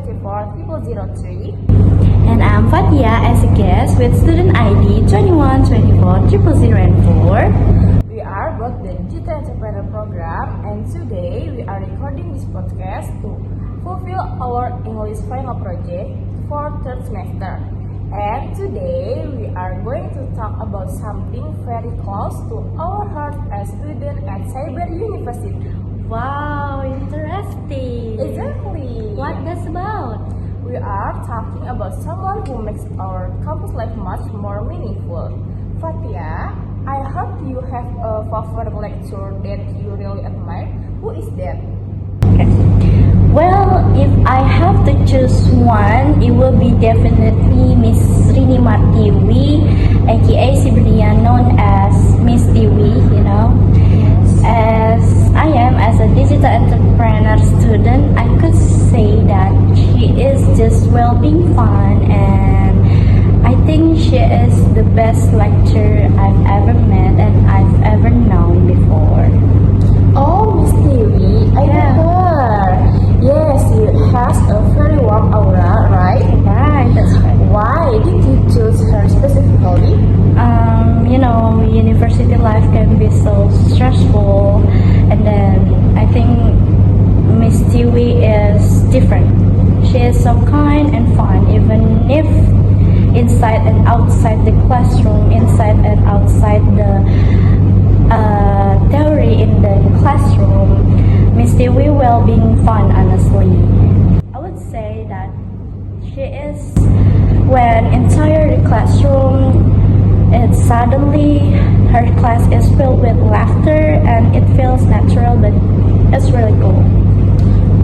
2124003. And I'm Fatia as a guest with student ID 21240004. We are both the Digital Entrepreneur Program, and today we are recording this podcast to fulfill our English final project for third semester. And today we are going to talk about something very close to our heart as students at Cyber University. Wow, interesting. Exactly. What that's about? We are talking about someone who makes our campus life much more meaningful. Fatia, I heard you have a favorite lecturer that you really admire. Who is that? Well, if I have to choose one, it will be definitely Miss Rini Martiwi, aka Siberia, known as Miss Tiwi, As I am as a digital entrepreneur student, I could say that she is just well being fun, and I think she is the best lecturer I've ever met and I've ever known before. Oh, Miss Tiwi, I know her. Yes, she has a very warm aura, right? Right, that's right. Why did you choose her specifically? University life can be so stressful, and then I think Miss Tiwi is different. She is so kind and fun, even if inside and outside the classroom, inside and outside the theory in the classroom, Miss Tiwi will being fun, honestly. I would say that she is when entire the classroom, it's suddenly her class is filled with laughter and it feels natural, but it's really cool.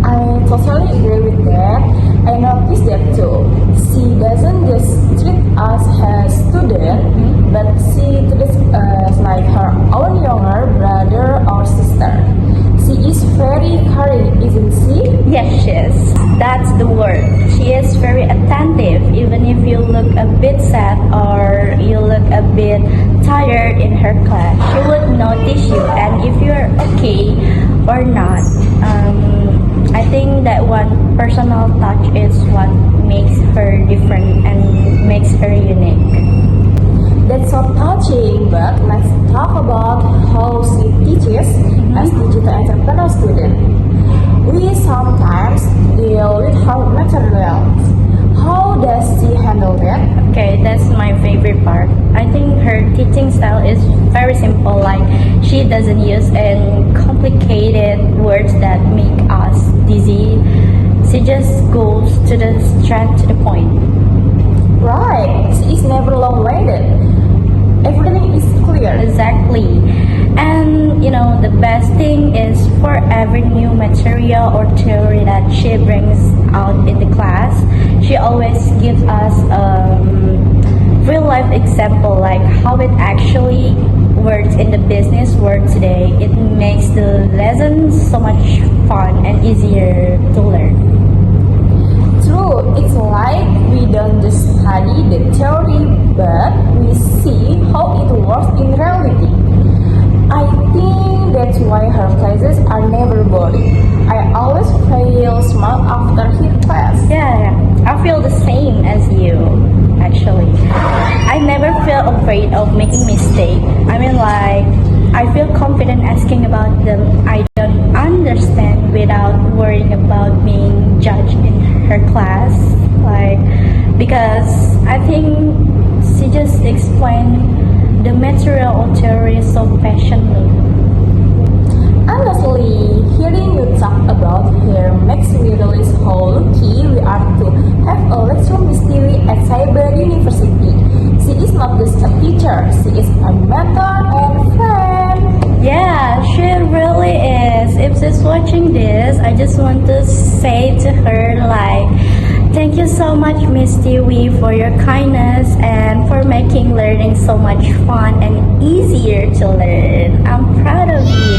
I totally agree with that. I noticed that too. She doesn't just treat us as students, but she treats us like her own younger brother or sister. She is very caring, isn't she? Yes, she is. That's the word. She is very attentive. Even if you look a bit sad or you look a bit tired in her class, she would notice you. And if you're okay or not, I think that one personal touch is what makes her different and makes her unique. That's so touching, but let's talk about how she teaches as digital entrepreneur student. We sometimes deal with hard materials. How does she handle that? Okay, that's my favorite part. I think her teaching style is very simple, like she doesn't use any complicated words that make us dizzy. She just goes straight to the point. Right, she is never long-winded. Everything is clear. Exactly. And the best thing is for every new material or theory that she brings out in the class, she always gives us real life example, like how it actually works in the business world today. It makes the lessons so much fun and easier to learn. True, it's like we don't just study the theory, but we see how it works in reality. I think that's why her classes are never boring. I always feel smart after her class. Yeah, I feel the same as you, actually. I never feel afraid of making mistake. I feel confident asking about them I don't understand without worrying about being judged in her class. Because I think she just explained the material or theory so passionately. Honestly, hearing you talk about her makes me realize how lucky we are to have a lecturer Miss Tiwi at Cyber University. She is not just a teacher, she is a mentor and friend. Yeah, she really is. If she's watching this, I just want to say to her, thank you so much, Miss Tiwi, for your kindness and for making learning so much fun and easier to learn. I'm proud of you.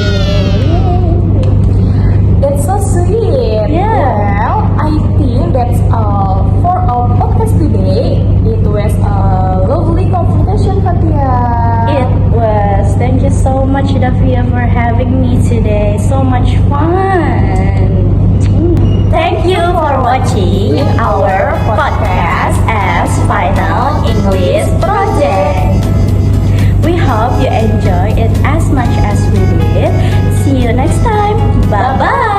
That's so sweet. Yeah. Well, I think that's all for our podcast today. It was a lovely conversation, Fatia. It was. Thank you so much, Dafia, for having me today. So much fun. Thank you for watching. watching our podcast as Final English Project. We hope you enjoy it as much as we did. See you next time. Bye bye.